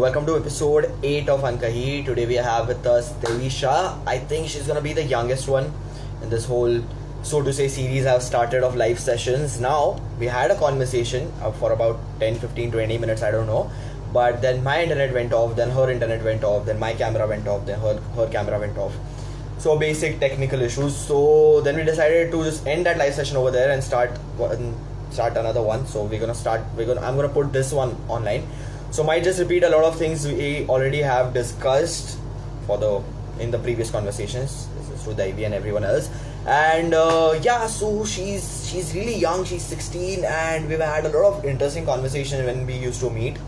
welcome to episode 8 of Ankahi. Today we have with us Devisha. I think she's gonna be the youngest one in this whole, so to say, series I've started of live sessions. Now, we had a conversation for about 10, 15, 20 minutes, I don't know. But then my internet went off, then her internet went off, then my camera went off, then her camera went off. So basic technical issues. So then we decided to just end that live session over there and start another one. So I'm gonna put this one online. So might just repeat a lot of things we already have discussed in the previous conversations. This is to Daivi and everyone else. And so she's really young. She's 16, and we've had a lot of interesting conversation when we used to meet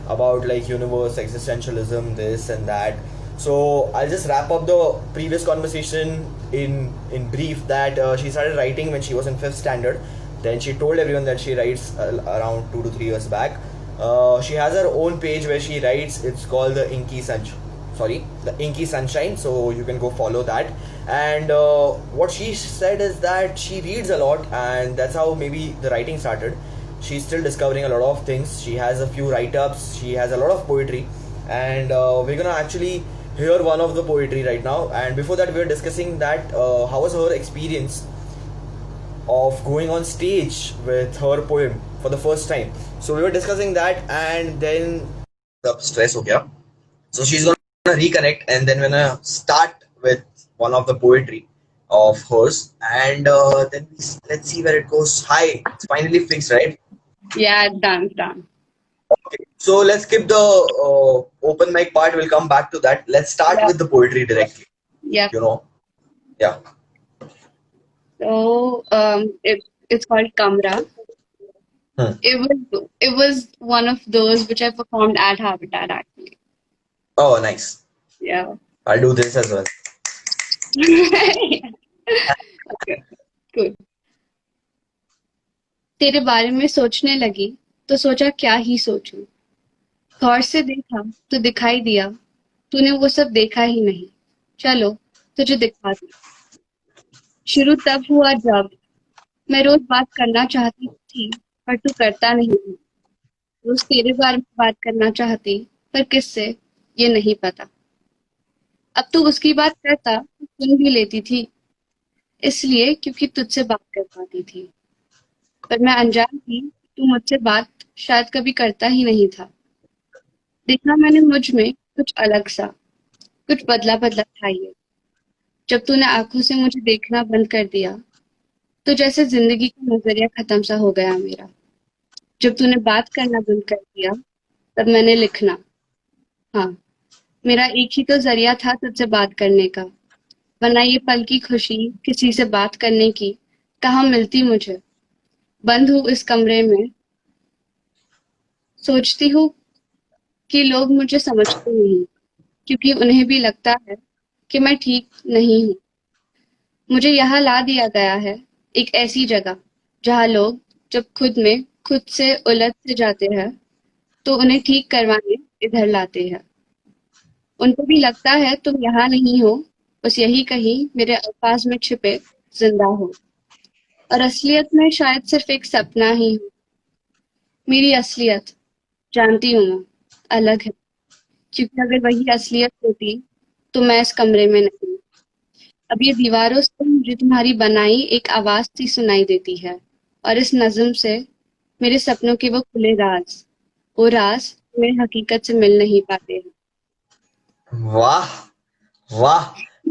about like universe, existentialism, this and that. So I'll just wrap up the previous conversation in brief that she started writing when she was in 5th standard. Then she told everyone that she writes around 2 to 3 years back. She has her own page where she writes. It's called the Inky Sunshine. So you can go follow that. And what she said is that she reads a lot, and that's how maybe the writing started. She's still discovering a lot of things. She has a few write-ups. She has a lot of poetry, and we're gonna actually hear one of the poetry right now. And before that, we were discussing that how was her experience of going on stage with her poem for the first time. So we were discussing that, and then the stress ho gaya. So she's gonna reconnect, and then we're gonna start with one of the poetry of hers, and then let's see where it goes. Hi, it's finally fixed, right? Yeah, done. Okay, so let's skip the open mic part. We'll come back to that. Let's start with the poetry directly. Yeah. Yeah. So it's called Kamra. It was one of those which I performed at Habitat actually. Oh, nice. Yeah. I'll do this as well. Okay, good. तेरे बारे में सोचने लगी तो सोचा क्या ही सोचूं। गौर से देखा तो दिखाई दिया तूने वो सब देखा ही नहीं। चलो तुझे दिखा दूं। शुरू तब हुआ जब मैं रोज बात करना चाहती थी पर तू करता नहीं। रोज तेरे बारे में बात करना चाहती पर किससे ये नहीं पता। अब तू उसकी बात करता तो सुन भी लेती थी, इसलिए क्योंकि तुझसे बात कर पाती थी। पर मैं अनजान थी तू मुझसे बात शायद कभी करता ही नहीं था। देखा मैंने मुझ में कुछ अलग सा, कुछ बदला बदला था ये। जब तूने आंखों से मुझे देखना बंद कर दिया तो जैसे जिंदगी का नजरिया खत्म सा हो गया मेरा। जब तूने बात करना बंद कर दिया तब मैंने लिखना। हाँ, मेरा एक ही तो जरिया था तुझसे बात करने का, वरना ये पल की खुशी किसी से बात करने की कहाँ मिलती मुझे। बंद हूँ इस कमरे में, सोचती हूँ कि लोग मुझे समझते नहीं, क्योंकि उन्हें भी लगता है कि मैं ठीक नहीं हूँ। मुझे यहाँ ला दिया गया है एक ऐसी जगह जहाँ लोग जब खुद से उलझ से जाते हैं तो उन्हें ठीक करवाने इधर लाते हैं। उनको भी लगता है तुम यहाँ नहीं हो, बस यही कहीं मेरे अल्फाज में छिपे जिंदा हो, और असलियत में शायद सिर्फ एक सपना ही हो। मेरी असलियत जानती हूँ मैं अलग है, क्योंकि अगर वही असलियत होती तो मैं इस कमरे में नहीं। अब ये दीवारों से मुझे तुम्हारी बनाई एक आवाज सी सुनाई देती है, और इस नज्म से मेरे सपनों के वो खुले राज, वो राज मेरे हकीकत से मिल नहीं पाते हैं। Wow.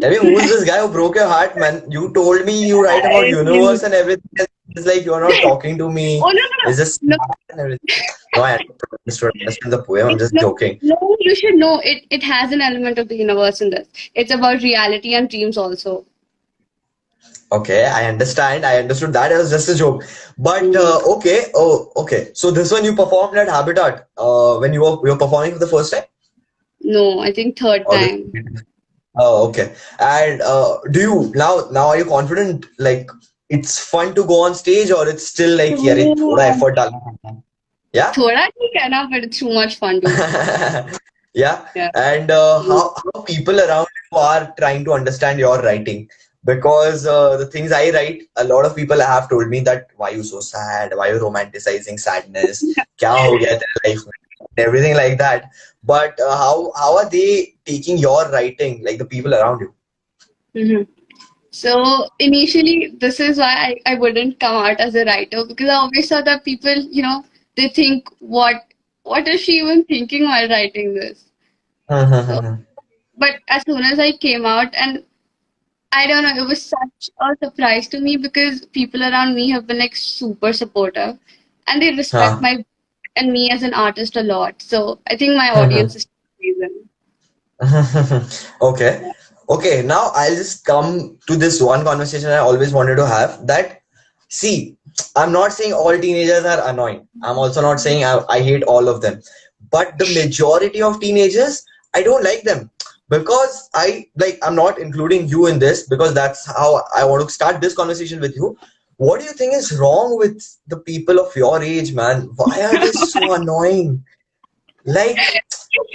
Tell me, who is this guy who broke your heart, man? You told me you write about universe and everything. It's like you're not talking to me. Oh, no. It's just No. and everything. No, I understand the poem. I'm just joking. No, you should know it has an element of the universe in this. It's about reality and dreams also. Okay, I understand. I understood that. It was just a joke. But okay. Oh, okay. So this one you performed at Habitat when you were performing for the first time? No, I think third time. Oh, okay. And do you now are you confident? Like it's fun to go on stage, or it's still like यार ये थोड़ा effort डालना पड़ता है? Yeah. थोड़ा ठीक है ना, but it's too much fun to. Yeah. Yeah. And how people around you are trying to understand your writing? Because the things I write, a lot of people have told me that why you so sad, why you romanticizing sadness, क्या हो गया तेरे life में? everything like that. But how are they taking your writing, like the people around you? Hmm. So initially, this is why I wouldn't come out as a writer because I always saw that people, they think what is she even thinking while writing this? So, but as soon as I came out, and I don't know, it was such a surprise to me because people around me have been like super supportive, and they respect Huh. my and me as an artist a lot. So I think my audience is the reason. Okay. Okay, now I'll just come to this one conversation I always wanted to have that, see, I'm not saying all teenagers are annoying. I'm also not saying I hate all of them. But the majority of teenagers, I don't like them because I'm not including you in this because that's how I want to start this conversation with you. What do you think is wrong with the people of your age, man? Why are they so annoying? Like,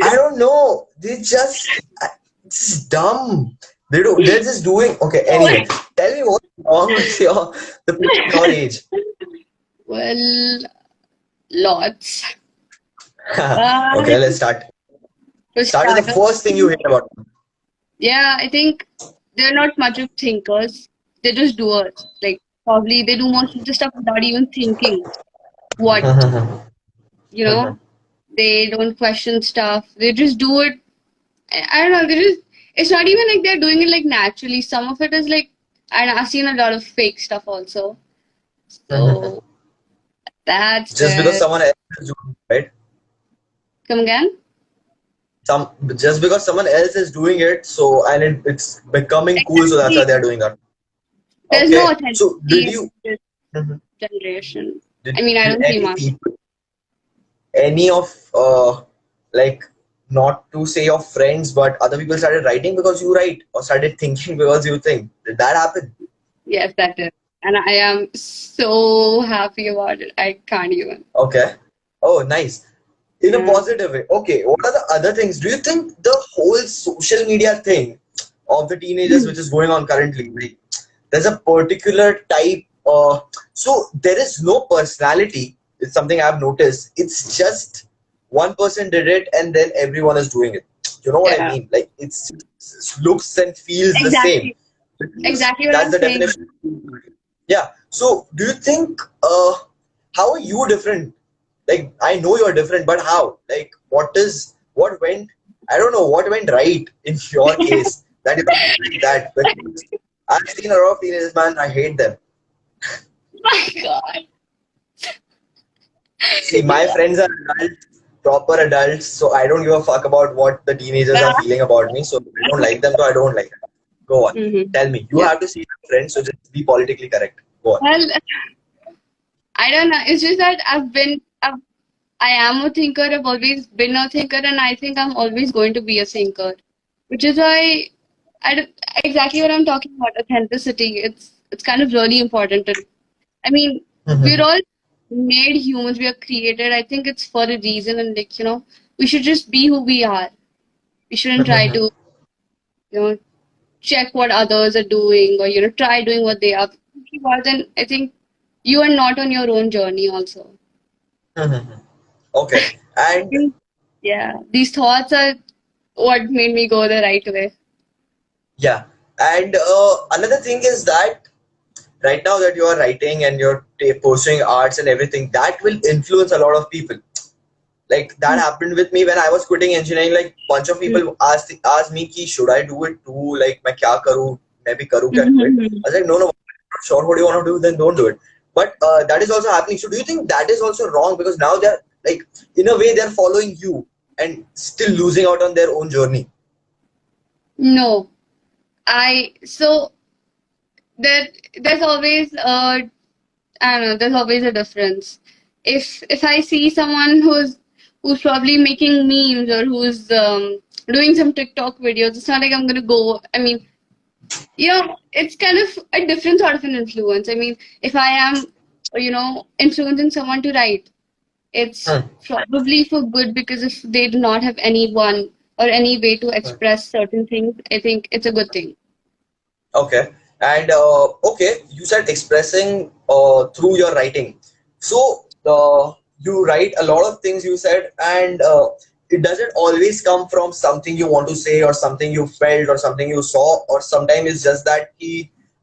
I don't know. It's dumb. They're just doing. Okay. Anyway, tell me what's wrong with the people your age. Well, lots. But Okay, let's start. to Start with start the off, first thing you hate about them. yeah, I think they're not much of thinkers. They're just doers. Like probably they do most of the stuff without even thinking what, you know, they don't question stuff. They just do it. I don't know. They just, it's not even like they're doing it like naturally. Some of it is like, and I've seen a lot of fake stuff also. So that's Just because there. someone else is doing it, right? Come again? Just because someone else is doing it, so and it's becoming cool, so that's why Exactly. they're doing that. There's no Okay. So authenticity in this generation. I mean, I did don't see any much. people, any of like, not to say your friends, but other people started writing because you write, or started thinking because you think? Did that happen? Yes, that is. And I am so happy about it. I can't even. Okay. Oh, nice. In a Yeah. positive way. Okay. What are the other things? Do you think the whole social media thing of the teenagers, which is going on currently, like, there's a particular type, so there is no personality. It's something I've noticed. It's just one person did it and then everyone is doing it. You know what I Yeah. mean? Like, it's looks and feels the same. Exactly. Exactly what That's I'm the saying. definition. Yeah. So do you think how are you different? Like, I know you're different, but how? Like, what went, I don't know what went right in your case that you're like that. Because I've seen a lot of teenagers, man, I hate them. My God. See, my friends are adults, proper adults, so I don't give a fuck about what the teenagers Yeah. are feeling about me. So if I don't like them, so I don't like them. Go on. Tell me. You Yeah. have to see your friends, so just be politically correct. Go on. Well, I don't know. It's just that I am a thinker. I've always been a thinker, and I think I'm always going to be a thinker. Which is why exactly what I'm talking about, authenticity. It's kind of really important. I mean, we're all made humans. We are created. I think it's for a reason, and like we should just be who we are. We shouldn't try to you know check what others are doing or try doing what they are. Then I think you are not on your own journey. Also, Okay. I And think these thoughts are what made me go the right way. yeah. And another thing is that right now that you are writing and you're pursuing arts and everything, that will influence a lot of people. Like, that happened with me when I was quitting engineering. Like, bunch of people asked me ki should I do it too? Like, मैं क्या करूँ? मैं भी करूँ क्या quit? I was like, no, I'm not sure what you want to do, then don't do it. But that is also happening. So do you think that is also wrong? Because now they're like, in a way, they're following you and still losing out on their own journey. No, I so there there's always I don't know, there's always a difference. If I see someone who's probably making memes or who's doing some TikTok videos, it's not like I'm gonna go. I mean, it's kind of a different sort of an influence. I mean, if I am, influencing someone to write, it's Hmm. probably for good because if they do not have anyone or any way to express certain things, I think it's a good thing. Okay. And okay, you said expressing through your writing. So, you write a lot of things, you said, and it doesn't always come from something you want to say or something you felt or something you saw, or sometimes it's just that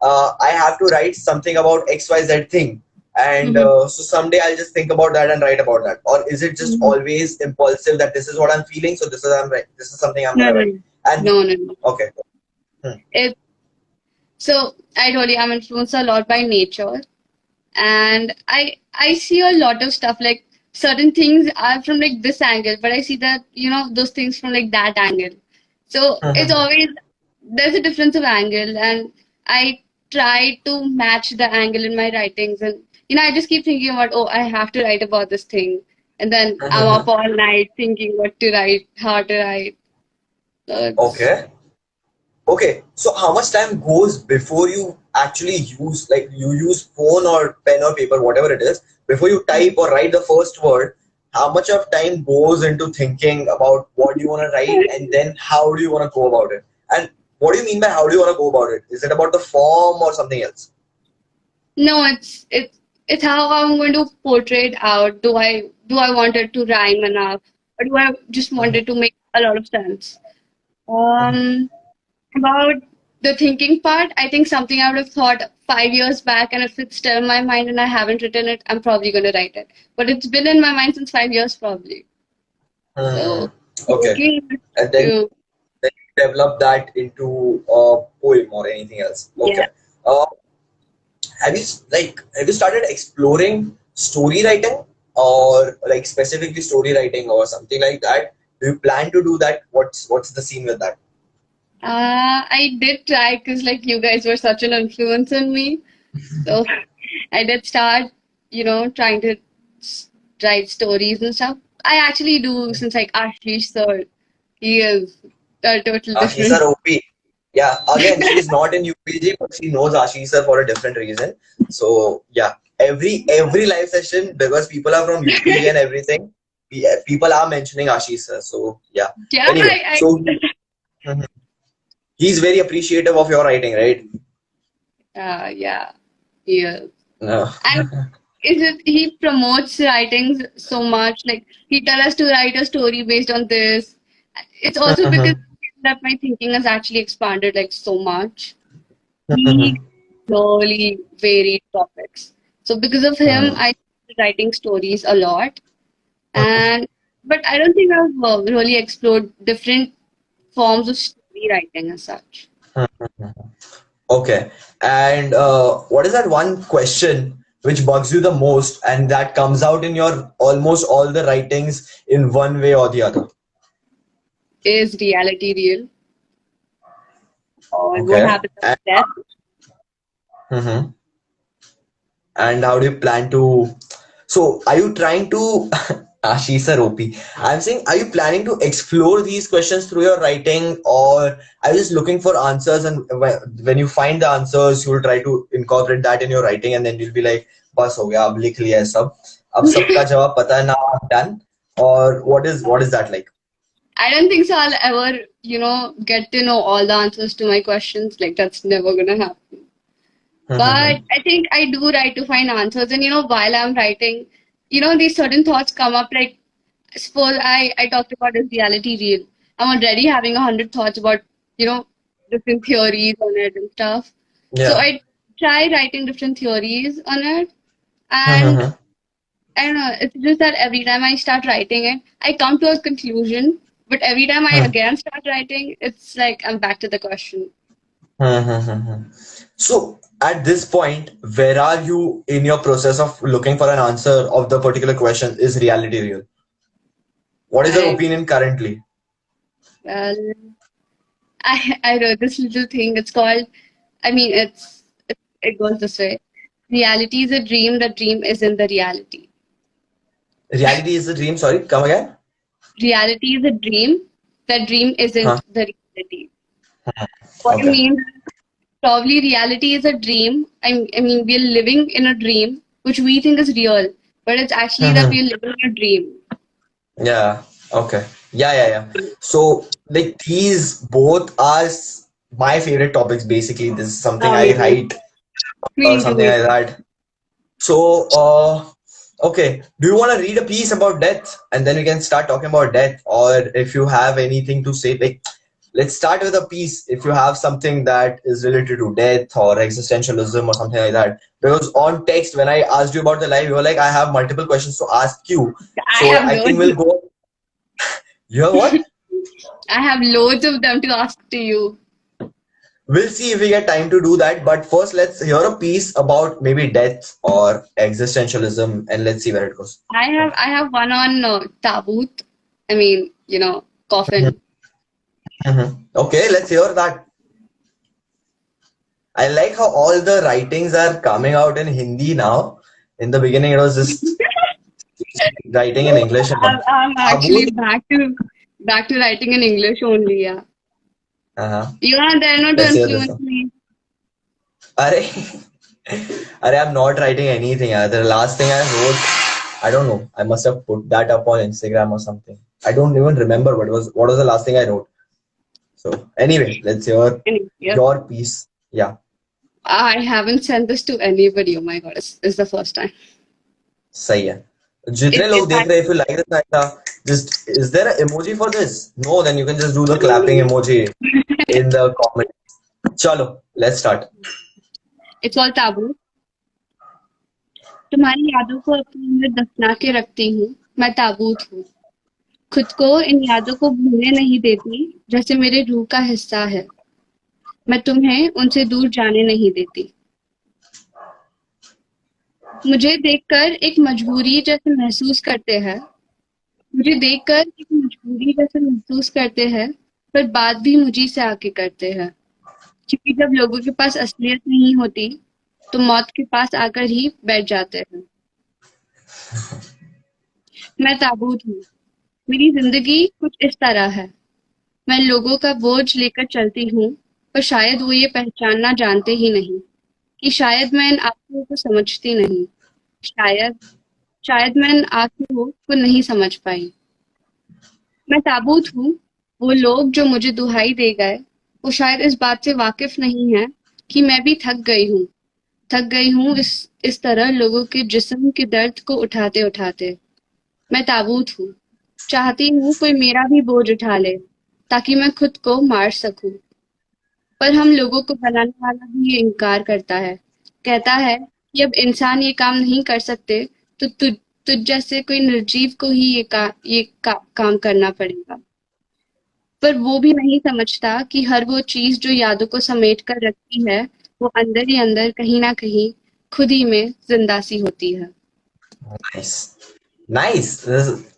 I have to write something about XYZ thing, and Mm-hmm. so someday I'll just think about that and write about that. Or is it just Mm-hmm. always impulsive that this is what I'm feeling, so this is something I'm No, gonna no, write? no, And no, no, no. okay. Hmm. It, so I told you I'm influenced a lot by nature, and I see a lot of stuff like certain things are from like this angle, but I see that those things from like that angle. So it's always there's a difference of angle, and I try to match the angle in my writings, and I just keep thinking about, oh, I have to write about this thing, and then I'm up all night thinking what to write, how to write. So it's Okay. Okay, so how much time goes before you actually use, like you use phone or pen or paper, whatever it is, before you type or write the first word? How much of time goes into thinking about what you want to write, and then how do you want to go about it? And what do you mean by how do you want to go about it? Is it about the form or something else? No, it's how I'm going to portray it out. Do I want it to rhyme enough, or do I just want it to make a lot of sense? Um, about the thinking part, I think something I would have thought 5 years back, and if it's still in my mind and I haven't written it, I'm probably going to write it. But it's been in my mind since 5 years, probably. Hmm. So Okay, looking and then to then you develop that into a poem or anything else. yeah. Okay. Uh, have you started exploring story writing, or like specifically story writing or something like that? Do you plan to do that? What's the scene with that? I did try because like you guys were such an influence on me. So I did start, trying to write stories and stuff. I actually do since like Ashish sir, he is a total Ashish sir different. OP. Yeah, again, she's not in UPG, but she knows Ashish sir for a different reason. So yeah, every live session, because people are from UPG and everything, people are mentioning Ashish sir. So yeah. Yeah, Anyway, so Mhm. He's very appreciative of your writing, right? yeah, he is. No. And is it he promotes writings so much? Like he tell us to write a story based on this. It's also because that my thinking has actually expanded like so much. He really varied topics. So because of him, I started writing stories a lot. And but I don't think I've really explored different forms of story writing as such. Okay. And what is that one question which bugs you the most, and that comes out in your almost all the writings in one way or the other? Is reality real? Or what Okay. happens after death? Mhm. And how do you plan to? So, are you trying to? Ashish sir OP. I'm saying, are you planning to explore these questions through your writing, or are you just looking for answers? And when you find the answers, you'll try to incorporate that in your writing, and then you'll be like, "बस हो गया, अब लिख लिया है सब, अब सबका जवाब पता है, now I'm done." Or what is that like? I don't think so. I'll ever, get to know all the answers to my questions. Like that's never gonna happen. But I think I do write to find answers. And while I'm writing, these certain thoughts come up. Like suppose I talked about is reality real. I'm already having 100 thoughts about, different theories on it and stuff. So Yeah. I try writing different theories on it. And I don't know, it's just that every time I start writing it, I come to a conclusion. But every time I again start writing, it's like I'm back to the question. So at this point, where are you in your process of looking for an answer of the particular question? Is reality real? What is your I opinion currently? well, I wrote this little thing. It's called. I mean, it goes this way. Reality is a dream. The dream isn't the reality. Reality is the dream. Sorry, come again. Reality is a dream. The dream Huh. isn't the reality. What it Okay. means, probably reality is a dream. I mean, we're living in a dream, which we think is real, but it's actually that we're living in a dream. Yeah. Okay. Yeah. So like these both are my favorite topics. Basically, this is something Oh, I me too. write or Me too. something Me like too. that. So Okay, do you want to read a piece about death and then we can start talking about death? Or if you have anything to say, like, let's start with a piece if you have something that is related to death or existentialism or something like that. Because on text, when I asked you about the life, you were like, I have multiple questions to ask you. I So have I think loads. we'll go. You have what? I have loads of them to ask to you. We'll see if we get time to do that. But first, let's hear a piece about maybe death or existentialism and let's see where it goes. I have one on Taboot. I mean, coffin. Okay, let's hear that. I like how all the writings are coming out in Hindi now. In the beginning, it was just writing in English. I'm Taboot. actually back to writing in English only. Yeah. Uh-huh. You are there not to Let's hear this influence one. me. Arey, I'm not writing anything. The last thing I wrote, I don't know. I must have put that up on Instagram or something. I don't even remember what was the last thing I wrote. So anyway, let's hear Anyway, yeah. your piece. Yeah, I haven't sent this to anybody. Oh my god, it's the first time. सही है. जितने If लोग I देख रहे, if you like this idea, just is there an emoji for this? No, then you can just do the clapping emoji in the comment. Chalo, let's start. It's all taboo. तुम्हारी यादों को अपने अंदर दफना के रखती हूँ. मैं ताबूत हूँ. खुद को इन यादों को भूलने नहीं देती, जैसे मेरे रूह का हिस्सा है. मैं तुम्हें उनसे दूर जाने नहीं देती. मुझे देखकर एक मजबूरी जैसे महसूस करते हैं. मुझे देखकर एक मजबूरी जैसे महसूस करते हैं, पर बात भी मुझी से आके करते हैं. क्योंकि जब लोगों के पास असलियत नहीं होती, तो मौत के पास आकर ही बैठ जाते हैं. मैं ताबूत हूँ. मेरी जिंदगी कुछ इस तरह है. मैं लोगों का बोझ लेकर चलती हूँ, पर शायद वो ये पहचानना जानते ही नहीं कि शायद मैं इन आंसुओं को समझती नहीं. शायद शायद मैं इन आंसुओं को नहीं समझ पाई. मैं ताबूत हूँ. वो लोग जो मुझे दुहाई दे गए, वो शायद इस बात से वाकिफ नहीं है कि मैं भी थक गई हूँ इस तरह लोगों के जिस्म के दर्द को उठाते उठाते. मैं ताबूत हूँ. चाहती हूँ कोई मेरा भी बोझ उठा ले, ताकि मैं खुद को मार सकूं. पर हम लोगों को बनाने वाला भी ये इनकार करता है. कहता है कि अब इंसान ये काम नहीं कर सकते, तो तुझ जैसे कोई निर्जीव को ही काम करना पड़ेगा. पर वो भी नहीं समझता कि हर वो चीज जो यादों को समेट कर रखती है, वो अंदर ही अंदर कहीं ना कहीं खुद ही में जिंदा सी होती है. Nice. Nice.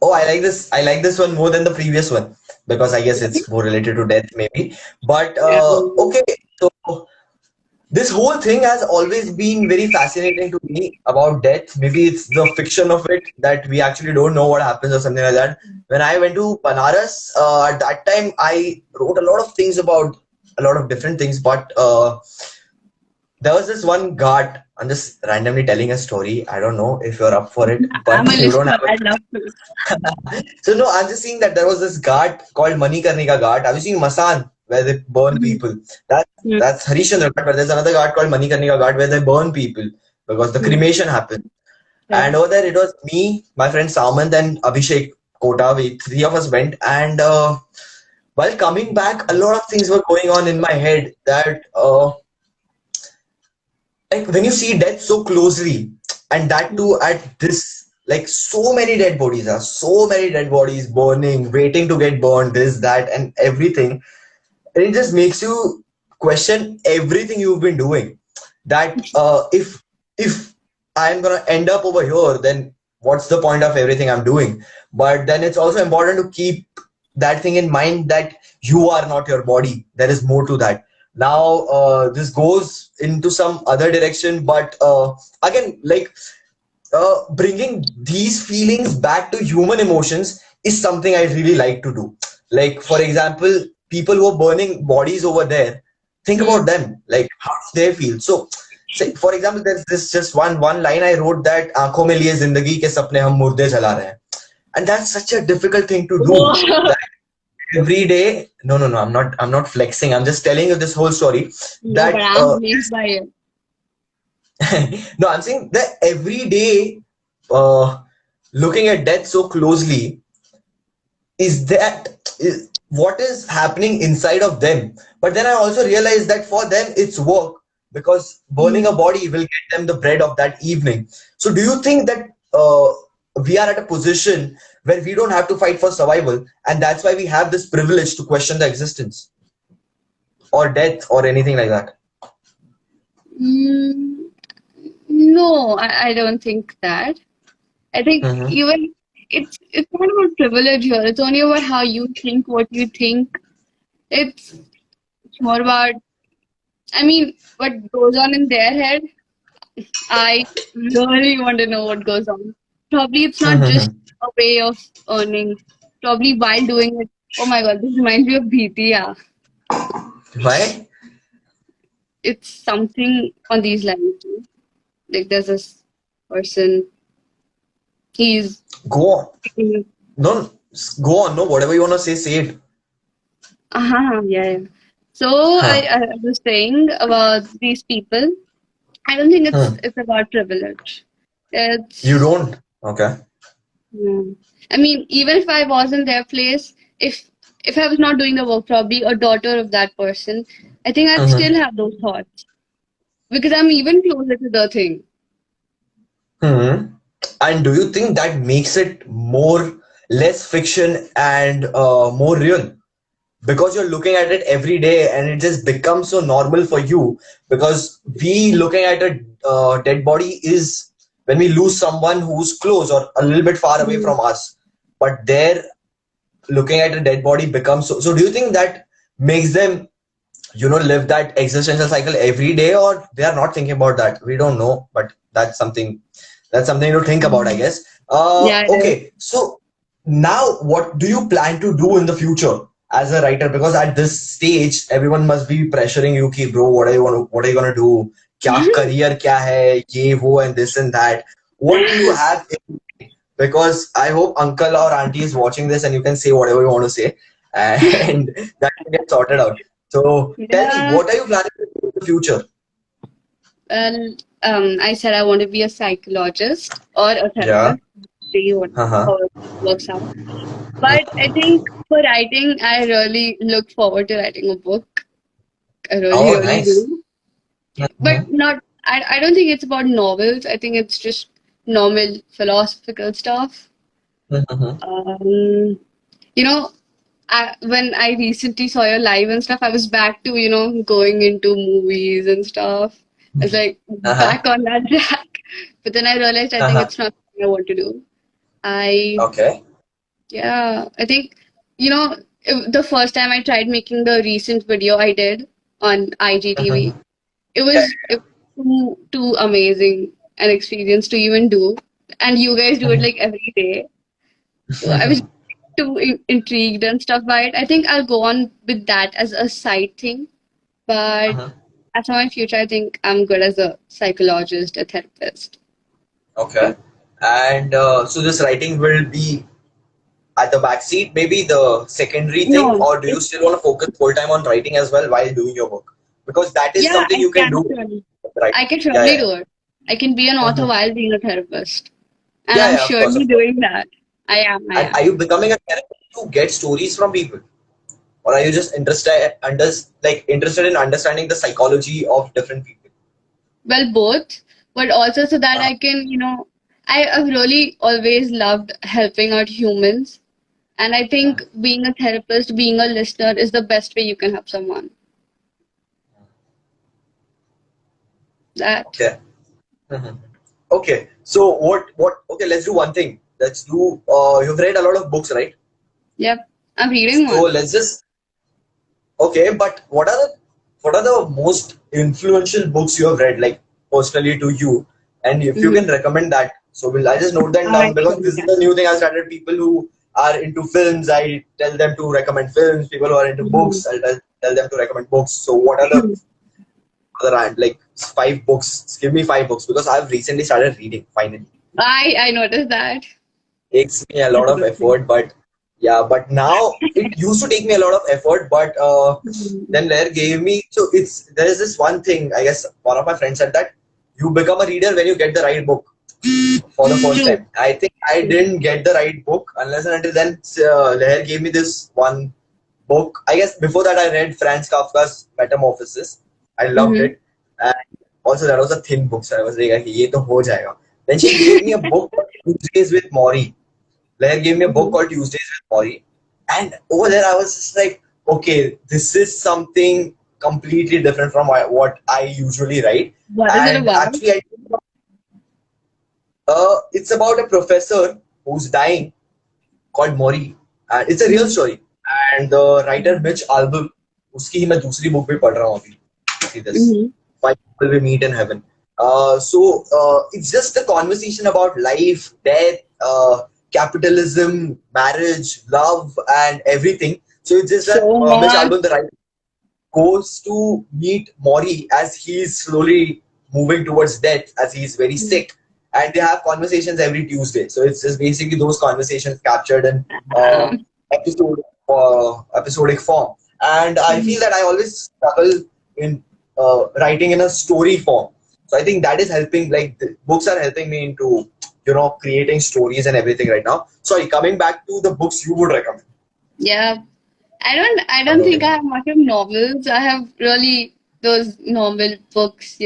Oh, I like this. I like this one more than the previous one because I guess it's more related to death, maybe. But okay, so this whole thing has always been very fascinating to me about death. Maybe it's the fiction of it that we actually don't know what happens or something like that. When I went to Banaras, at that time I wrote a lot of things about a lot of different things, but there was this one guard. I'm just randomly telling a story. I don't know if you're up for it, I'm but a you don't listener. have I a. love to. So no, I'm just saying that there was this ghat called Manikarnika Ghat. Have you seen Masan where they burn people? That's Harishchandra Ghat, but there's another ghat called Manikarnika Ghat where they burn people because the cremation happened. And over there, it was me, my friend Samant, and Abhishek Kota. We three of us went, and while coming back, a lot of things were going on in my head that like when you see death so closely and that too at this like so many dead bodies are so many dead bodies burning waiting to get burned this that and everything and it just makes you question everything you've been doing that if I'm gonna end up over here then what's the point of everything I'm doing but then it's also important to keep that thing in mind that you are not your body there is more to that now this goes into some other direction but again like bringing these feelings back to human emotions is something I really like to do like for example people who are burning bodies over there think about them like how do they feel so say for example there's this just one line I wrote that आंखों में लिए जिंदगी के सपने हम मुर्दे जला रहे हैं and that's such a difficult thing to do Whoa. every day no I'm not flexing I'm just telling you this whole story No, but that I'm amazed by it. no I'm saying that every day looking at death so closely, is what is happening inside of them. But then I also realized that for them it's work, because burning a body will get them the bread of that evening. So do you think that we are at a position where we don't have to fight for survival, and that's why we have this privilege to question the existence or death or anything like that? Mm, no, I don't think that. I think Mm-hmm. even it's not about privilege here. It's only about how you think, what you think. It's more about, I mean, what goes on in their head. I really want to know what goes on. Probably it's not just Mm-hmm. a way of earning. Probably while doing it. Oh my God, this reminds me of Bhitiya. Why? It's something on these lines too. Like there's this person. He's Go on. No, go on. No, whatever you want to say, say it. yeah, yeah. So Huh. I was saying about these people. I don't think Hmm. it's about privilege. You It's don't? Okay. Hmm. I mean, even if I was in their place, if I was not doing the work, probably a daughter of that person, I think I'd still Mm-hmm. have those thoughts because I'm even closer to the thing. Hmm. And do you think that makes it more less fiction and more real? Because you're looking at it every day and it just becomes so normal for you. Because we looking at a dead body is when we lose someone who's close or a little bit far away Mm. from us. But there, looking at a dead body becomes so. So do you think that makes them, live that existential cycle every day, or they are not thinking about that? We don't know, but that's something to think about, I guess. Yeah, it is. Okay, so now what do you plan to do in the future as a writer? Because at this stage everyone must be pressuring you, ki, bro, what are you gonna do, kya career kya hai, ye wo and this and that. What do you have because I hope uncle or auntie is watching this and you can say whatever you want to say and that can get sorted out. So tell me, Yeah. what are you planning to do in the future? Well, I said I want to be a psychologist or a Yeah. therapist. See what Uh-huh. how it works out. But I think for writing, I really look forward to writing a book. I really, Oh, really nice. do. But Mm-hmm. not, I don't think it's about novels. I think it's just normal philosophical stuff. Mm-hmm. Um, you know, when I recently saw your live and stuff, I was back to, going into movies and stuff. I was like Uh-huh. back on that track. But then I realized I think Uh-huh. it's not something I want to do. I, Okay. yeah, I think, the first time I tried making the recent video I did on IGTV, Mm-hmm. it was too amazing an experience to even do. And you guys do it like every day. So I was too intrigued and stuff by it. I think I'll go on with that as a side thing. But Uh-huh. as for my future, I think I'm good as a psychologist, a therapist. Okay. And so this writing will be at the back seat, maybe the secondary thing, No, or do you still want to focus full time on writing as well while doing your work? Because that is yeah, something I you can can do, surely. right? I can Yeah, surely yeah. do it. I can be an author Mhm. while being a therapist. And Yeah, I'm yeah, of course, surely of course. doing that. I am, I And are am. you becoming a character to get stories from people, or are you just interested in understanding the psychology of different people? Well, both, but also so that Uh, I can, I've really always loved helping out humans. And I think being a therapist, being a listener is the best way you can help someone. That, okay. Mhm. Okay. So what? Okay, let's do one thing. Let's do. You've read a lot of books, right? yep, I'm reading So one. let's just. Okay, but what are the most influential books you have read, like personally to you, and if you Mm-hmm. can recommend that, so will I just note them I down, because surely this is can. a new thing I started. People who are into films, I tell them to recommend films. People who are into Mhm. books, I tell them to recommend books. So what are the other like 5 books? Give me 5 books because I've recently started reading. Finally, I noticed that. takes me a lot That's a of good thing. effort, but yeah, but now it used to take me a lot of effort, but Mhm. then Lair gave me, so there's this one thing, I guess one of my friends said that you become a reader when you get the right book. for the first True. time. I think I didn't get the right book unless and until then Leher gave me this one book. I guess before that I read Franz Kafka's Metamorphosis. I loved Mm-hmm. it. And also that was a thin book, so I was like, "Okay, ye to ho jayega." Then she gave me a book called Tuesdays with Maury. Leher gave me a book Mm-hmm. called Tuesdays with Maury. And over there I was just like, okay, this is something completely different from what I usually write. What is it And about? actually, it's about a professor who's dying called Mori, and it's a real Mm-hmm. story. And the writer Mitch Albom, उसकी ही मैं दूसरी book भी पढ़ रहा हूँ अभी. See this, Mm-hmm. Why People We Meet in Heaven. It's just a conversation about life, death, capitalism, marriage, love, and everything. So it's just that So Mitch much. Albom, the writer, goes to meet Mori as he's slowly moving towards death, as he's very sick, and they have conversations every Tuesday. So it's just basically those conversations captured in uh, Um, episodic form. And I feel that I always struggle in writing in a story form. So I think that is helping. Like the books are helping me into creating stories and everything right now. Sorry, coming back to the books you would recommend. yeah. I don't think I Okay. have much of novels. I have really those novel books,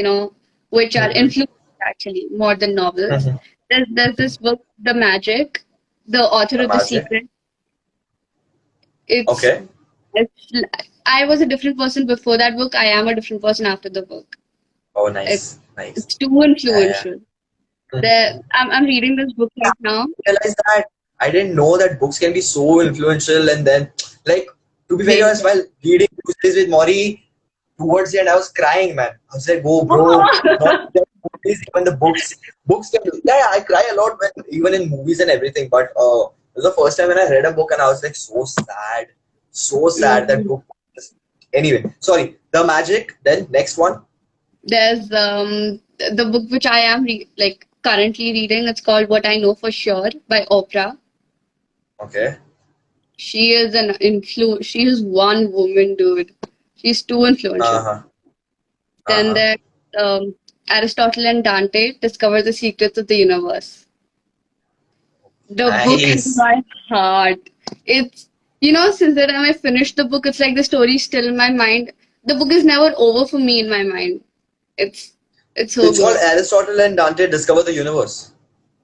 which are Mm-hmm. influenced actually more than novels. Mm-hmm. There's this book, The Magic, the author The of The Magic. Secret. It's, Okay. it's I was a different person before that book. I am a different person after the book. Oh, It, nice, nice. it's too Yeah, yeah. influential. Mhm. I'm reading this book Yeah, right now. I realized that. I didn't know that books can be so influential. And then, like, to be very They, honest, while reading Tuesdays with Maury, towards the end, I was crying, man. I was like, "Oh, bro, not just movies, even the books. Books can do." Yeah, yeah, I cry a lot when even in movies and everything. But it was the first time when I read a book, and I was like, so sad that Mhm. book. Anyway, sorry. The Magic. Then next one. There's the book which I am currently reading. It's called What I Know for Sure by Oprah. Okay. She is an She is one woman, dude. She's too Uh influential. huh. Uh Then huh. there's Aristotle and Dante discover the secrets of the universe. The book is Nice. my heart. It's since the time I finished the book, it's like the story is still in my mind. The book is never over for me in my mind. It's it's So so it's called good. Aristotle and Dante Discover the Universe.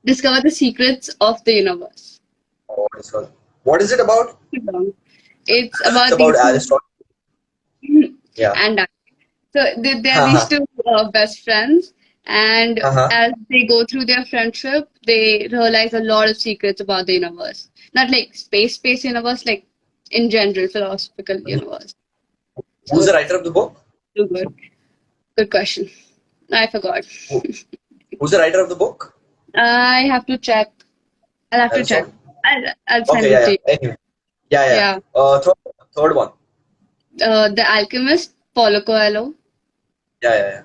Discover the secrets of the universe. Oh, it's called. What is it about? It's It's about about these two Aristotle. Yeah. and so they are these Haha. two best friends, and Uh-huh. as they go through their friendship, they realize a lot of secrets about the universe. Not like space universe, like in general philosophical universe. So Who's the writer it's of the book? too good. Good question. I forgot. Who, who's the writer of the book? I have to check. I'll have to check. Aristotle. I'll send Okay, it yeah, to you. yeah. Anyway. Yeah, yeah. Yeah. Third one. The Alchemist, Paulo Coelho. Yeah, yeah, yeah.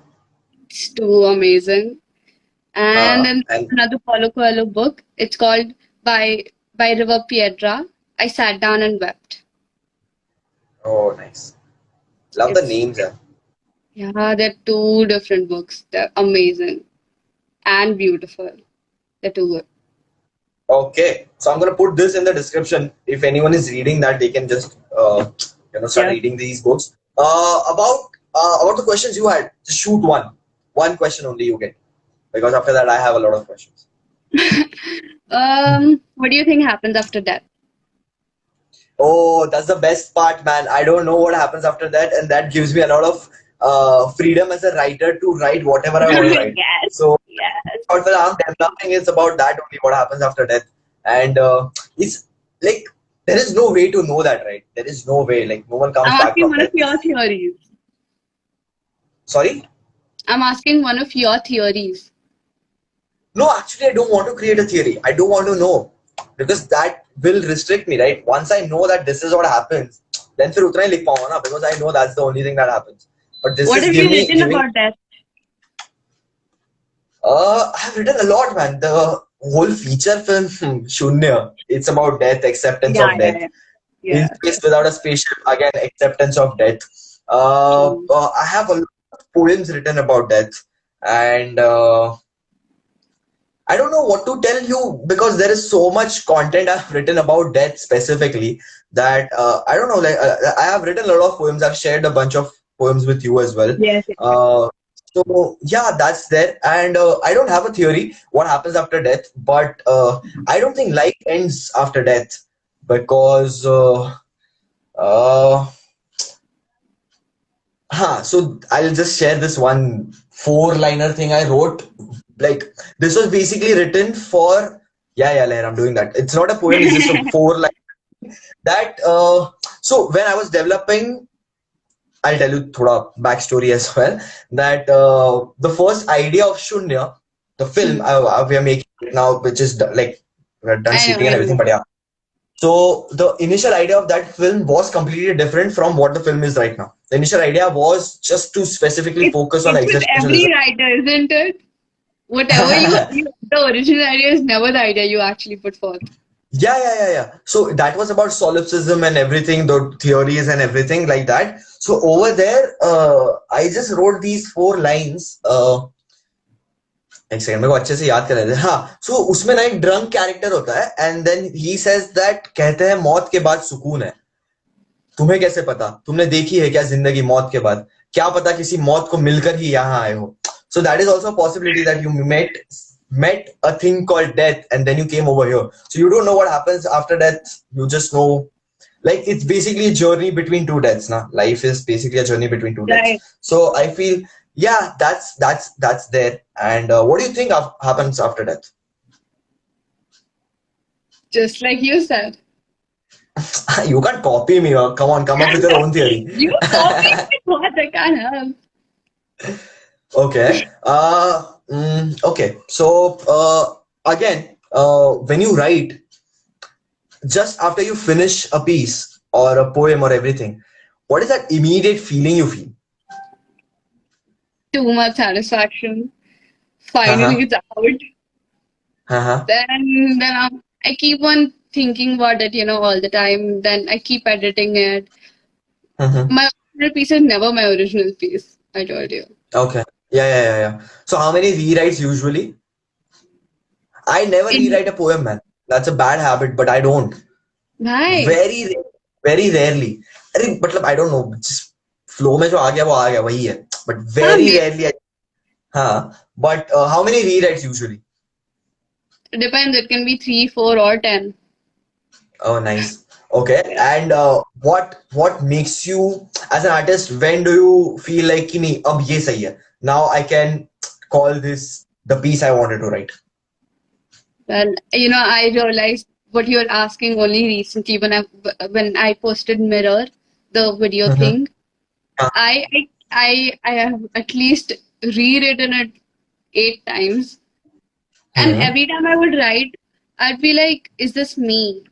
It's too amazing. And then And another Paulo Coelho book. It's called by River Piedra. I sat down and wept. oh, nice. Love the It's names, yeah. Yeah, they're two different books. They're amazing and beautiful. They're too good. Okay, so I'm gonna put this in the description. If anyone is reading that, they can just start Yeah. reading these books. About the questions you had, just shoot one. One question only you get, because after that I have a lot of questions. What do you think happens after death? Oh, that's the best part, man. I don't know what happens after that, and that gives me a lot of freedom as a writer to write whatever I want to write. Yes, So, yes. what I'm developing is about that only, what happens after death, and it's like there is no way to know that, right? There is no way. Like no one comes I'm back asking from one of death. your theories. Sorry? I'm asking one of your theories. No, actually, I don't want to create a theory. I don't want to know because that will restrict me, right? Once I know that this is what happens, then फिर उतना ही लिख पाऊंगा ना because I know that's the only thing that happens. But this What is have you written giving. about death? I've written a lot, man. The whole feature film Shunya. It's about death, acceptance Yeah, of yeah, death. yeah. In Yeah, Space Without a Spaceship, again, acceptance of death. true. I have a lot of poems written about death, and I don't know what to tell you because there is so much content I've written about death specifically that I don't know. Like I have written a lot of poems. I've shared a bunch of poems with you as well. Yes, yes, yes. Uh, so yeah, that's there. And I don't have a theory what happens after death, but I don't think life ends after death because uh, so I'll just share this one four-liner thing I wrote. Like this was basically written for yeah, Lair, I'm doing that. It's not a poem, it's just a four line that so when I was developing, I'll tell you thoda backstory as well. That the first idea of Shunya, the film Hmm. we are making right now, which is like we're done I know, shooting I and know. everything, but yeah. So the initial idea of that film was completely different from what the film is right now. The initial idea was just to specifically focus on It's with existentialism. every writer, isn't it? Whatever the original idea is never the idea you actually put forth. Yeah. So that was about solipsism and everything, the theories and everything like that. So over there, I just wrote these four lines. एक second मेरे को अच्छे से याद कर रहे थे हाँ सो उसमें ना एक ड्रंक कैरेक्टर होता है and then he says that कहते हैं मौत के बाद सुकून है तुम्हें कैसे पता तुमने देखी है क्या जिंदगी मौत के बाद क्या पता किसी मौत को मिलकर ही यहाँ आए हो so that is also a possibility that you met a thing called death and then you came over here so you don't know what happens after death you just know like it's basically a journey between two deaths now life is basically a journey between two Right. deaths so I feel yeah that's there and what do you think happens after death Just like you said. you can't copy me come on come up with your own theory You copied me what I can't help. Okay. Okay. So again, when you write, just after you finish a piece or a poem or everything, what is that immediate feeling you feel? Too much satisfaction. Uh-huh. Finally it's out. Uh-huh. I keep on thinking about it, all the time. Then I keep editing it. Mm-hmm. My original piece is never my original piece, I told you. Okay. Yeah. So how many rewrites usually? I never In rewrite a poem, man. That's a bad habit, but I don't. Right. Very, very rarely. अरे मतलब I don't know. Just flow में जो आ गया वो आ गया वही है. But very Maybe. rarely. हाँ. But how many rewrites usually? It depends. It can be 3, 4, or 10. Oh, nice. Okay. And what makes you as an artist? When do you feel like कि नहीं अब ये सही है? Now I can call this the piece I wanted to write. Well, I realized what you're asking only recently when I posted Mirror, the video Mm-hmm. thing. I have at least rewritten it 8 times, and Mm-hmm. every time I would write, I'd be like, "Is this me?"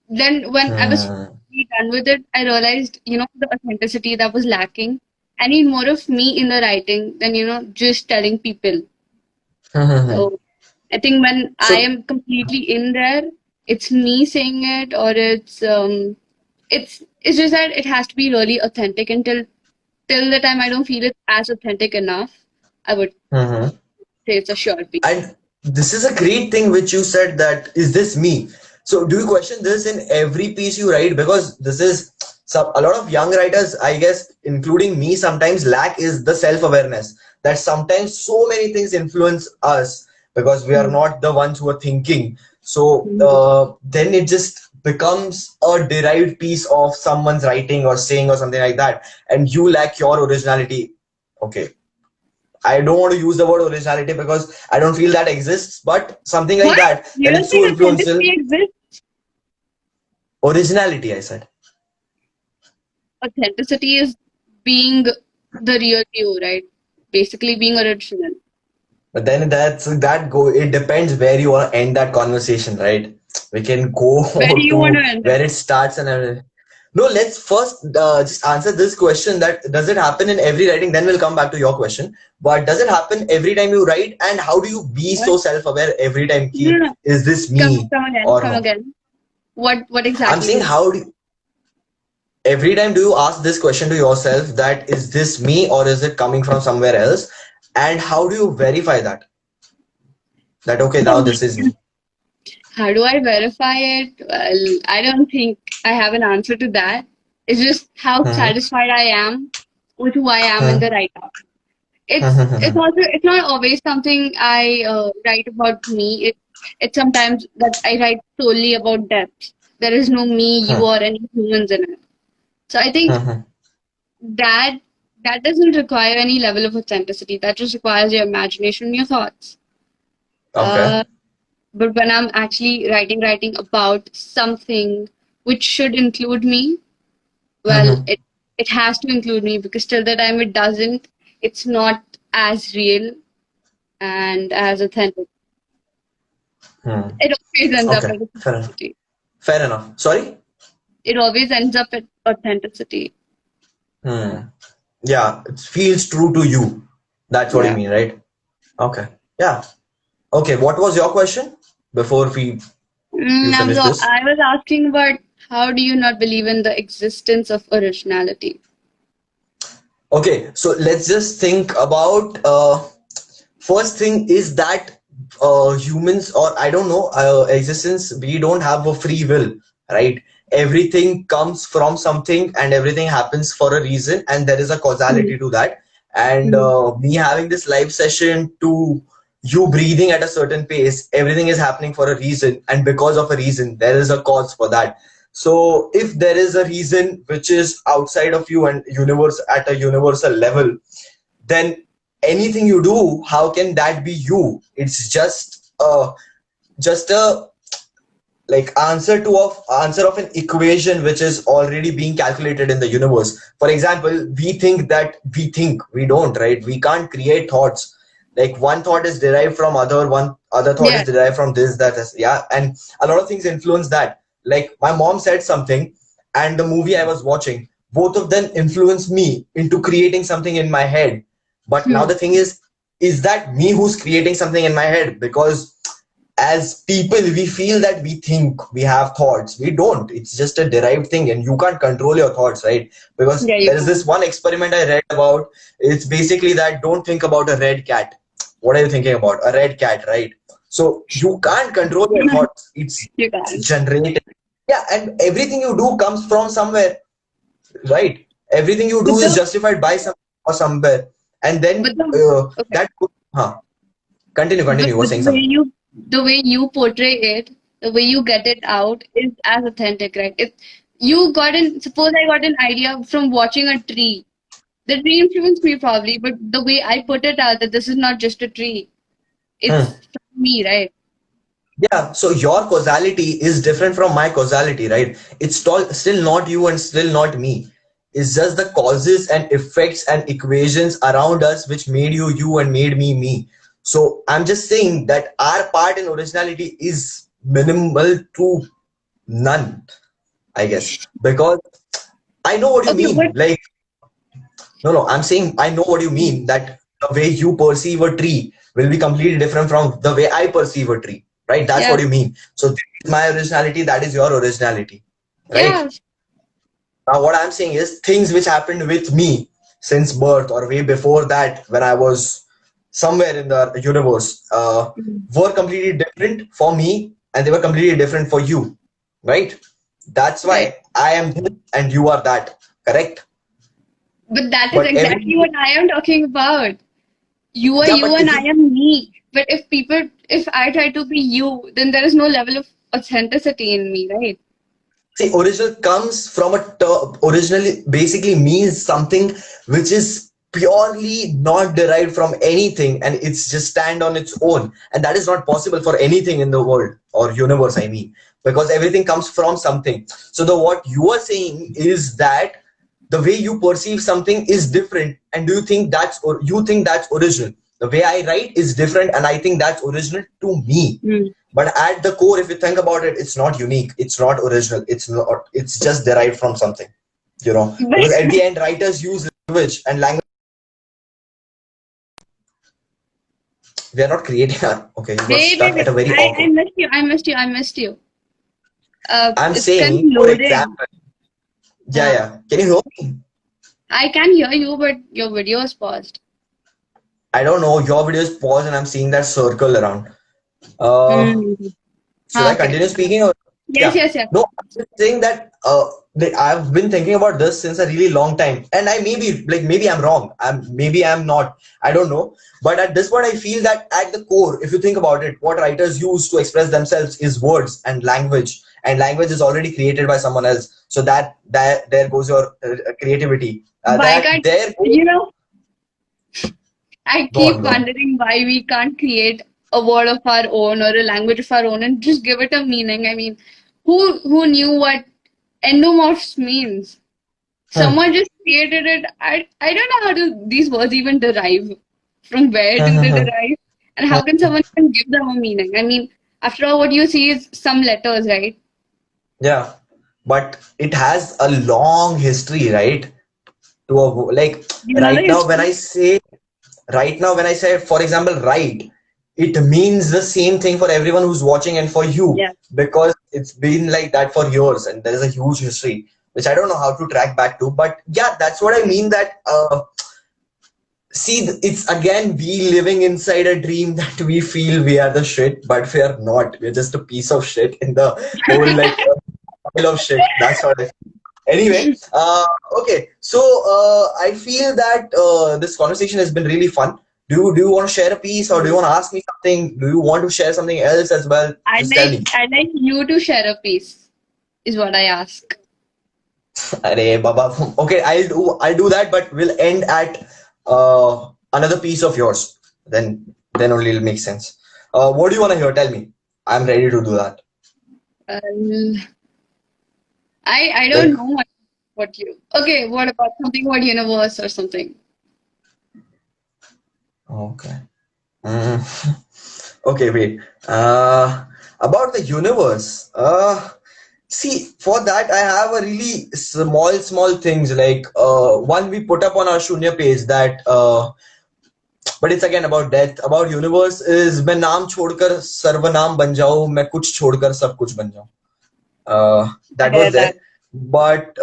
Then when I was finally done with it, I realized, the authenticity that was lacking. I need more of me in the writing than, just telling people. Mm-hmm. So I think when I So am completely in there, it's me saying it, or it's just that it has to be really authentic until till the time I don't feel it as authentic enough, I would mm-hmm. say it's a sure piece. And this is a great thing which you said that is this me? So do you question this in every piece you write? Because this is a lot of young writers, I guess, including me, sometimes lack is the self-awareness that sometimes so many things influence us because we are Mm. not the ones who are thinking. So Mm. then it just becomes a derived piece of someone's writing or saying or something like that, and you lack your originality. Okay, I don't want to use the word originality because I don't feel that exists, but something like What? that, You then don't it's so think influential. authenticity exists? Originality, I said. Authenticity is being the real you, right? Basically being original. But then it depends where you want to end that conversation, right? We can go Where do you want to to end where it? it starts and everything. No, let's first just answer this question that does it happen in every writing? Then we'll come back to your question. But does it happen every time you write? And how do you be What? so self-aware every time? No, Ki, no, no. is this me Come again. or Come no? again. What I'm exactly saying you mean? how do every time do you ask this question to yourself that is this me or is it coming from somewhere else? And how do you verify that? That okay, now this is me. How do I verify it? Well, I don't think I have an answer to that. It's just how Hmm. satisfied I am with who I am in Hmm. the write-up. It's Hmm. also it's not always something I write about me. It's sometimes that I write solely about depth. There is no me, you, Hmm. or any humans in it. So I think Hmm. that that doesn't require any level of authenticity. That just requires your imagination and your thoughts. Okay. Uh, but when I'm actually writing about something which should include me, well, Hmm. it has to include me because till the time it doesn't, it's not as real and as authentic. Hmm. It always ends up Okay. as Fair enough. authenticity. Fair enough. Sorry. It always ends up at authenticity. Hmm. Yeah, it feels true to you. That's what you Yeah. mean, right? Okay. Yeah. Okay. What was your question before we you finish this? I was asking about how do you not believe in the existence of originality? Okay. So let's just think about first thing is that humans or I don't know existence we don't have a free will, right? Everything comes from something and everything happens for a reason and there is a Hmm. causality to that. And Hmm. me having this live session to you breathing at a certain pace, everything is happening for a reason and because of a reason there is a cause for that. So if there is a reason which is outside of you and universe at a universal level, then anything you do, how can that be you? It's just a like answer of an equation which is already being calculated in the universe. For example, we think that we don't, right? We can't create thoughts. Like one thought is derived from one other thought is Yeah. derived from this, that is, yeah, and a lot of things influence that. Like my mom said something and the movie I was watching, both of them influenced me into creating something in my head. But now Hmm. the thing is that me who's creating something in my head? Because as people we feel that we think we have thoughts, we don't. It's just a derived thing and you can't control your thoughts, right? Because Yeah, you there is can. this one experiment I read about. It's basically that don't think about a red cat. What are you thinking about? A red cat, right? So you can't control your thoughts. It's You can. generated. Yeah, and everything you do comes from somewhere, right? Everything you do But is the justified by some or somewhere, and but then the okay. that continue, you were But saying something. the way you portray it, the way you get it out is as authentic, right? If you got an suppose I got an idea from watching a tree. The tree influenced me probably, but the way I put it out that this is not just a tree. It's Hmm. from me, right? Yeah, so your causality is different from my causality, right? It's still not you and still not me. It's just the causes and effects and equations around us which made you and made me. So I'm just saying that our part in originality is minimal to none, I guess. Because I know what you Okay, mean. what Like, no, I'm saying I know what you mean that the way you perceive a tree will be completely different from the way I perceive a tree, right? That's yeah. what you mean. So this is my originality, that is your originality, right? Yeah. Now, what I'm saying is things which happened with me since birth or way before that when I was somewhere in the universe Mhm. were completely different for me and they were completely different for you, right? That's Right. why I am this and you are that, correct? But that is But exactly every what I am talking about. You are yeah, you but and if I you am me. But if I try to be you, then there is no level of authenticity in me, right? see, original comes from a term, originally basically means something which is purely not derived from anything and it's just stand on its own. And that is not possible for anything in the world or universe, I mean, because everything comes from something. So the what you are saying is that the way you perceive something is different and do you think that's or you think that's original. The way I write is different and I think that's original to me, Mm. but at the core, if you think about it, it's not unique, it's not original, it's just derived from something, because at the end writers use language and language. We are not creating our, okay, you got stuck at Wait. a very I awkward. missed you. I missed you. I'm It's kind of saying for loading. example, yeah, Uh, yeah, can you hear me? I can hear you, but your video is paused. I don't know, your video is paused and I'm seeing that circle around. Uh, Hmm. should I Okay. continue speaking or Yes, yeah? yes, yes. No, I'm just saying that I've been thinking about this since a really long time, and I maybe I'm wrong. Maybe I'm not. I don't know. But at this point, I feel that at the core, if you think about it, what writers use to express themselves is words and language is already created by someone else. So that there goes your creativity. Why That can't, there goes. you know, I Go on, keep go on. wondering why we can't create a word of our own or a language of our own and just give it a meaning. I mean, who knew what endomorphs means? Hmm. Someone just created it. I don't know how do these words even derive. From where do they derive? And how can someone even give them a meaning? I mean, after all, what you see is some letters, right? Yeah, but it has a long history, right? To a like You know the history? right now when I say, for example, right, it means the same thing for everyone who's watching and for you Yeah. because it's been like that for years and there is a huge history which I don't know how to track back to. But yeah, that's what I mean. That see, it's again we living inside a dream that we feel we are the shit, but we are not. We're just a piece of shit in the whole like pile of shit. That's what I feel. Anyway, okay. So I feel that this conversation has been really fun. Do you want to share a piece or do you want to ask me something? Do you want to share something else as well? Just tell me. I'd like you to share a piece, is what I ask. Arey, Baba. Okay, I'll do that, but we'll end at another piece of yours. Then only it'll make sense. What do you want to hear? Tell me. I'm ready to do that. Uh, I Like, don't know what you. Okay, what about something about universe or something? okay. Mm. Okay, wait. About the universe. See, for that I have a really small things like one we put up on our Shunya page that but it's again about death. About universe is मैं नाम छोड़कर सर्वनाम बन जाऊं मैं कुछ छोड़कर सब कुछ बन जाऊं. I That was hear that. there, but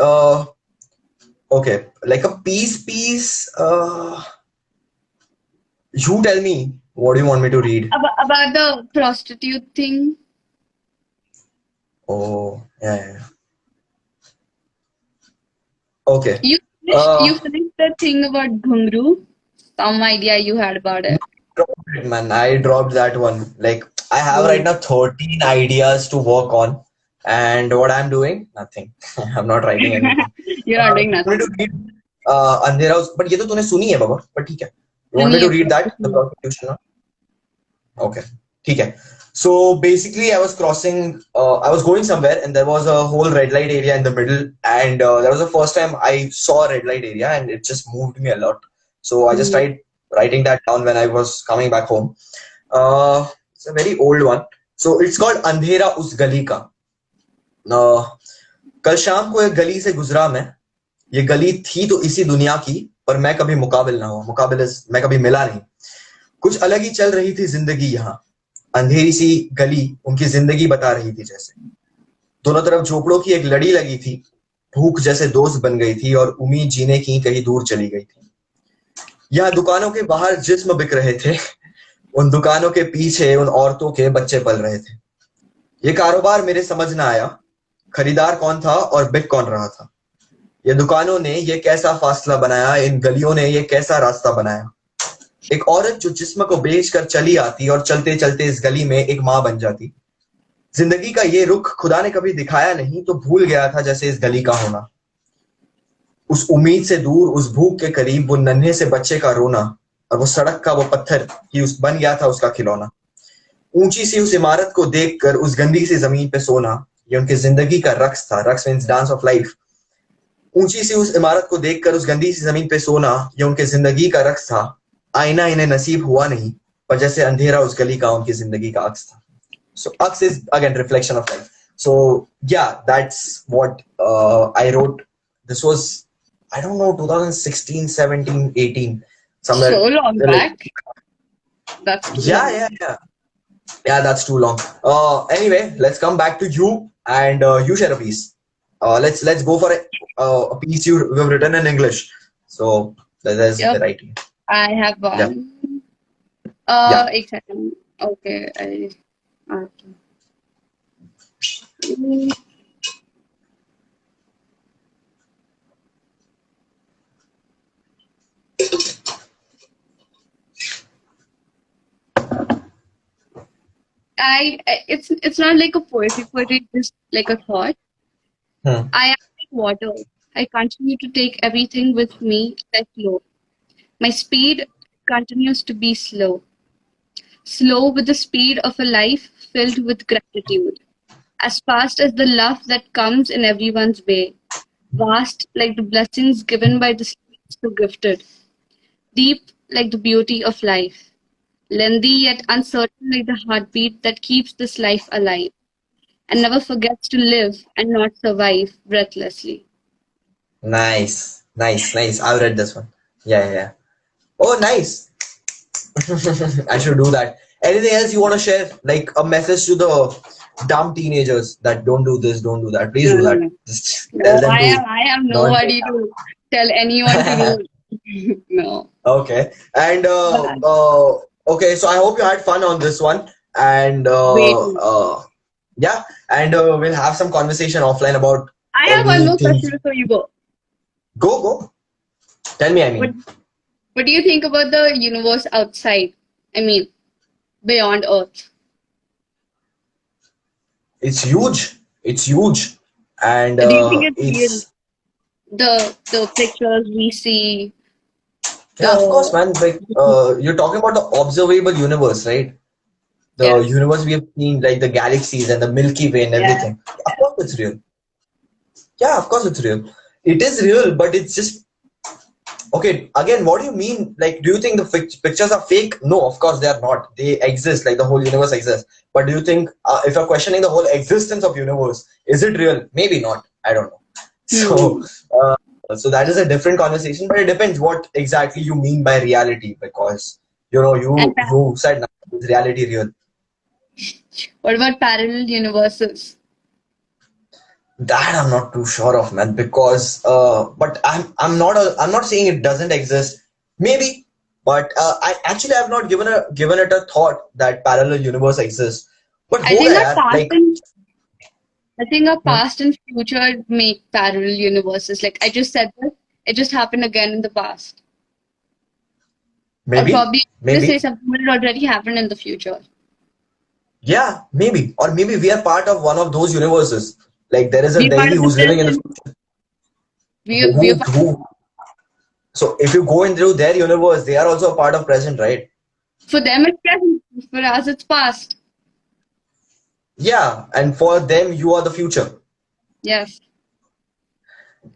okay, like a piece. You tell me what do you want me to read? About the prostitute thing. Oh, yeah, yeah, yeah. Okay. You Uh, finished the thing about Ghungru? Some idea you had about it. dropped it, man. I dropped that one. Like, I have right Oh. now 13 ideas to work on. And what I'm doing? Nothing. I'm not writing anything. You're not doing You want me nothing. to read अंधेरा उस but ये तो तूने सुनी है बाबा but ठीक है. You want me सुनिए to read that? The prostitute prostitution one? Okay. ठीक है. So basically, I was going somewhere, and there was a whole red light area in the middle, and that was the first time I saw a red light area, and it just moved me a lot. So I just tried writing that down when I was coming back home. It's a very old one. So it's called Andhera Us Gali Ka. Uh, कल शाम को एक गली से गुजरा मैं. ये गली थी तो इसी दुनिया की, पर मैं कभी मुकाबिल ना हुआ. मुकाबिल मैं कभी मिला नहीं. कुछ अलग ही चल रही थी जिंदगी यहाँ. अंधेरी सी गली उनकी जिंदगी बता रही थी जैसे. दोनों तरफ झोपड़ों की एक लड़ी लगी थी. भूख जैसे दोस्त बन गई थी और उम्मीद जीने की कहीं दूर चली गई थी. यहाँ दुकानों के बाहर जिस्म बिक रहे थे. उन दुकानों के पीछे उन औरतों के बच्चे पल रहे थे. ये कारोबार मेरे समझ ना आया. खरीदार कौन था और बिक कौन रहा था. ये दुकानों ने ये कैसा फासला बनाया. इन गलियों ने ये कैसा रास्ता बनाया. एक औरत जो जिस्म को बेचकर चली आती और चलते चलते इस गली में एक माँ बन जाती. जिंदगी का ये रुख खुदा ने कभी दिखाया नहीं तो भूल गया था जैसे इस गली का होना. उस उम्मीद से दूर उस भूख के करीब वो नन्हे से बच्चे का रोना और वो सड़क का वो पत्थर ही उस बन गया था उसका खिलौना. ऊंची सी उस इमारत को देखकर उस गंदी सी जमीन पे सोना ये उनकी जिंदगी का रक्स था. रक्स मीन्स डांस ऑफ लाइफ. ऊंची सी उस इमारत को देखकर उस गंदी सी जमीन पे सोना ये उनके जिंदगी का रक्स था. आईना इन्हें नसीब हुआ नहीं पर जैसे अंधेरा उस गली का उनकी जिंदगी का अक्स था. So Ux is again reflection of life. So yeah, that's what I wrote. This was I don't know 2016, 17, 18 somewhere. So long Like, back. That's too yeah, long. yeah, yeah, yeah. That's too long. Anyway, let's come back to you and you share a piece. Let's go for a piece you've written in English. So there's Yep, the writing. I have Yeah, one. yeah. एक second. Okay. Okay. Mm, it's not like a poetry, it's just like a thought. Hmm. I am like water. I continue to take everything with me like flow. My speed continues to be slow. Slow with the speed of a life filled with gratitude. As fast as the love that comes in everyone's way. Vast like the blessings given by the saints so gifted. Deep like the beauty of life. Lengthy yet uncertain like the heartbeat that keeps this life alive and never forgets to live and not survive breathlessly. Nice, nice, nice. I've read this one. Yeah, yeah, yeah. Oh, nice. I should do that. Anything else you want to share? Like a message to the dumb teenagers that don't do this, don't do that. Please No, do no, that. no. Just tell No, them to I am learn their nobody to tell anyone to do. No. Okay. And But okay, so I hope you had fun on this one. And way too. yeah, and we'll have some conversation offline about I have one more anything. question before you go. Go, go. Tell me, I What mean. what do you think about the universe outside? I mean, beyond Earth. It's huge. It's huge. And Do you think it's real? it's, The pictures we see, yeah, of course, the man. Like, you're talking about the observable universe, right? The yes. universe we have seen, like the galaxies and the Milky Way and Yeah. everything. Of course, it's real. Yeah, of course, it's real. It is real, but it's just okay. Again, what do you mean? Like, do you think the pictures are fake? No, of course they are not. They exist. Like the whole universe exists. But do you think, if you're questioning the whole existence of universe, is it real? Maybe not. I don't know. So, Hmm. uh, so that is a different conversation. But it depends what exactly you mean by reality, because And you said now, is reality real? what about parallel universes? That I'm not too sure of, man. Because but I'm not saying it doesn't exist. Maybe, but I actually have not given it a thought that parallel universe exists. But I hold think our on, past like, and I think our hmm, past and future make parallel universes. Like I just said that it just happened again in the past. Or maybe, probably to say maybe, something but it already happened in the future. yeah, maybe, or maybe we are part of one of those universes. Like there is a We're part Delhi of the who's living in the present. future. We're part, Who? So if you go into their universe, they are also a part of present, right? for them it's present. For us it's past. Yeah, and for them, you are the future. Yes.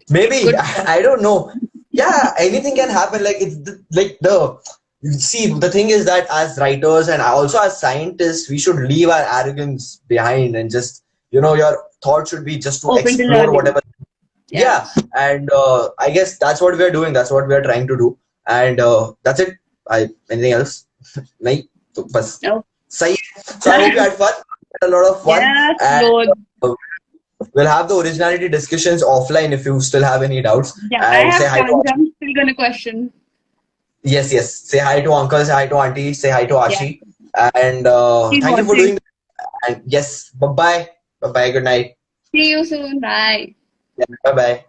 Maybe Good. I don't know. Yeah, anything can happen. Like it's like the you see the thing is that as writers and also as scientists, we should leave our arrogance behind and just your thought should be just to Open to explore learning. whatever. Yeah, Yes. and I guess that's what we are doing. That's what we are trying to do, and that's it. I anything else? नहीं तो बस No. सही है. So I hope you had fun. Had a lot of fun, Yes, and Lord. we'll have the originality discussions offline if you still have any doubts. Yeah, I And have say hi to points. I'm still gonna question. yes, yes. Say hi to uncle, say hi to auntie, say hi to Yeah. Ashi. And She's thank you for watching. doing that. And yes, bye bye. Bye bye. Good night. See you soon. Bye. Yeah, bye bye.